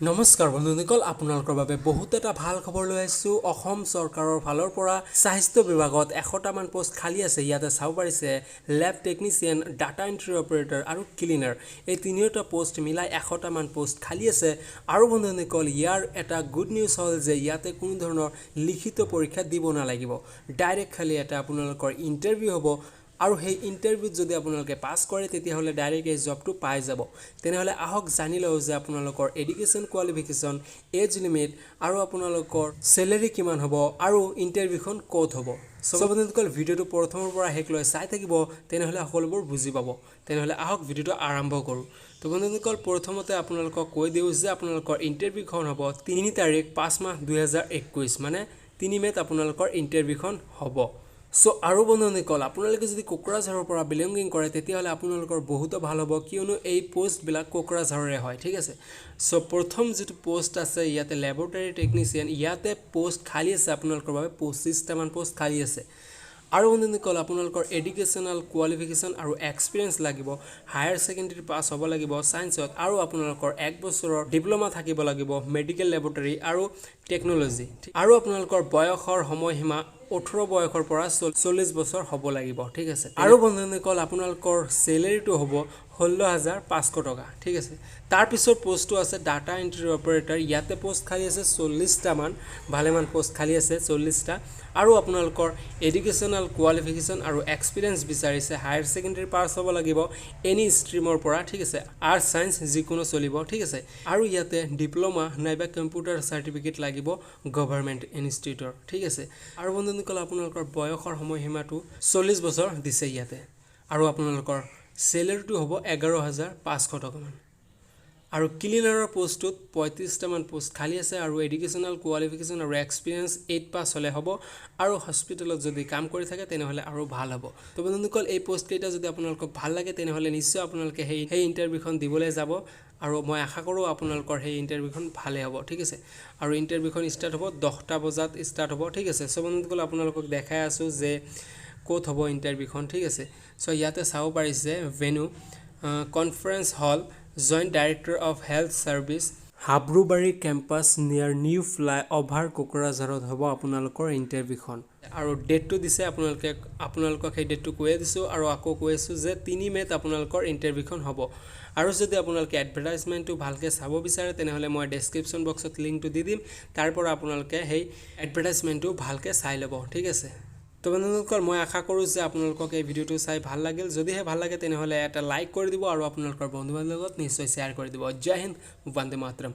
নমস্কাৰ বন্ধুসকল, আপোনালোকৰ বাবে বহুত এটা ভাল খবৰ লৈ আহিছোঁ। অসম চৰকাৰৰ ফালৰ পৰা স্বাস্থ্য বিভাগত 100টামান পোষ্ট খালী আছে। ইয়াতে চাব পাৰিছে lab technician, data entry operator আৰু ক্লিনাৰ, এই তিনিওটা পোষ্ট মিলাই 100টামান পোষ্ট খালী আছে। আৰু বন্ধুসকল, ইয়াৰ এটা গুড নিউজ হ'ল যে ইয়াতে কোনো ধৰণৰ লিখিত পৰীক্ষা দিব নালাগিব। ডাইৰেক্ট খালি এটা আপোনালোকৰ ইণ্টাৰভিউ হ'ব আৰু সেই ইণ্টাৰভিউত যদি আপোনালোকে পাছ কৰে তেতিয়াহ'লে ডাইৰেক্ট এই জবটো পাই যাব। তেনেহ'লে আহক জানি লওঁ যে আপোনালোকৰ এডুকেশ্যন কোৱালিফিকেশ্যন, এজ লিমিট আৰু আপোনালোকৰ চেলেৰি কিমান হ'ব আৰু ইণ্টাৰভিউখন ক'ত হ'ব। সব বন্ধুসকল, ভিডিঅ'টো প্ৰথমৰ পৰা শেষ লৈ চাই থাকিব, তেনেহ'লে সকলোবোৰ বুজি পাব। তেনেহ'লে আহক ভিডিঅ'টো আৰম্ভ কৰোঁ। তো বন্ধুসকল, প্ৰথমতে আপোনালোকক কৈ দিওঁ যে আপোনালোকৰ ইণ্টাৰভিউখন হ'ব 3 তাৰিখ 5 মাহ 2021, মানে 3 মে'ত আপোনালোকৰ ইণ্টাৰভিউখন হ'ব। আৰু বন্ধুসকল, আপোনালোকে যদি কোকৰাঝাৰৰ পৰা বিলংগিং কৰে তেতিয়াহ'লে আপোনালোকৰ বহুতো ভাল হ'ব, কিয়নো এই পোষ্টবিলাক কোকৰাঝাৰৰে হয়। ঠিক আছে। প্ৰথম যিটো পোষ্ট আছে ইয়াতে লেবৰেটৰী টেকনিচিয়ান, ইয়াতে পোষ্ট খালী আছে আপোনালোকৰ বাবে 25টামান পোষ্ট খালী আছে। আৰু বন্ধুসকল, আপোনালোকৰ এডুকেশ্যনেল কোৱালিফিকেশ্যন আৰু এক্সপিৰিয়েঞ্চ লাগিব। হায়াৰ ছেকেণ্ডেৰী পাছ হ'ব লাগিব ছায়েন্সত, আৰু আপোনালোকৰ 1 বছৰৰ ডিপ্ল'মা থাকিব লাগিব মেডিকেল লেবৰেটৰী আৰু টেকন'লজি। আৰু আপোনালোকৰ বয়সৰ সময়সীমা 18 বয়সৰ পৰা 40 বছৰ হ'ব লাগিব। ঠিক আছে। আৰু বন্ধুসকল, আপোনালোকৰ চেলেৰিটো হ'ব 16,500 টকা। ঠিক আছে। তাৰপিছত পোষ্টটো আছে ডাটা এণ্ট্ৰি অপাৰেটৰ, ইয়াতে পোষ্ট খালী আছে 40টামান, ভালেমান পোষ্ট খালী আছে 40টা। আৰু আপোনালোকৰ এডুকেশ্যনেল কোৱালিফিকেশ্যন আৰু এক্সপিৰিয়েঞ্চ বিচাৰিছে। হায়াৰ ছেকেণ্ডেৰী পাছ হ'ব লাগিব এনি ষ্ট্ৰীমৰ পৰা। ঠিক আছে। আৰ্টছ ছায়েন্স যিকোনো চলিব। ঠিক আছে। আৰু ইয়াতে ডিপ্ল'মা নাইবা কম্পিউটাৰ চাৰ্টিফিকেট লাগিব গভৰ্ণমেণ্ট ইনষ্টিটিউটৰ। ঠিক আছে। আৰু বন্ধুসকল, আপোনালোকৰ বয়সৰ সময়সীমাটো 40 বছৰ দিছে ইয়াতে। আৰু আপোনালোকৰ চেলেৰিটো হ'ব 11,500 টকামান। আৰু ক্লিনাৰৰ পোষ্টটোত 35টামান পোষ্ট খালী আছে। আৰু এডুকেশ্যনেল কোৱালিফিকেশ্যন আৰু এক্সপিৰিয়েঞ্চ 8 পাছ হ'লে হ'ব। আৰু হস্পিটেলত যদি কাম কৰি থাকে তেনেহ'লে আৰু ভাল হ'ব। তো বন্ধুসকল, এই পোষ্টকেইটা যদি আপোনালোকক ভাল লাগে তেনেহ'লে নিশ্চয় আপোনালোকে সেই ইণ্টাৰভিউখন দিবলৈ যাব। আৰু মই আশা কৰোঁ আপোনালোকৰ সেই ইণ্টাৰভিউখন ভালে হ'ব। ঠিক আছে। আৰু ইণ্টাৰভিউখন ষ্টাৰ্ট হ'ব 10টা বজাত ষ্টাৰ্ট হ'ব। ঠিক আছে। বন্ধুসকল, আপোনালোকক দেখাই আছোঁ যে ক'ত হ'ব ইণ্টাৰভিউখন। ঠিক আছে। ইয়াতে চাব পাৰিছে venue, conference hall, joint director of health services, Habrubari campus near new flyover কোকৰাঝাৰত হ'ব আপোনালোকৰ ইণ্টাৰভিউখন। আৰু ডেটটো দিছে, আপোনালোকক সেই ডেটটো কৈয়ে দিছোঁ। আৰু আকৌ কৈ আছোঁ যে 3 মে'ত আপোনালোকৰ ইণ্টাৰভিউখন হ'ব। আৰু যদি আপোনালোকে এডভাৰটাইজমেণ্টটো ভালকৈ চাব বিচাৰে তেনেহ'লে মই ডেছক্ৰিপশ্যন বক্সত লিংকটো দি দিম, তাৰ পৰা আপোনালোকে সেই এডভাৰটাইজমেণ্টটো ভালকৈ চাই ল'ব। ঠিক আছে। তো বন্ধুসকল, মই আশা কৰোঁ যে আপোনালোকক এই ভিডিঅ'টো চাই ভাল লাগিল। যদিহে ভাল লাগে তেনেহ'লে এটা লাইক কৰি দিব আৰু আপোনালোকৰ বন্ধু বান্ধৱীৰ লগত নিশ্চয় শ্বেয়াৰ কৰি দিব। জয় হিন্দ, বন্দে মাতৰম।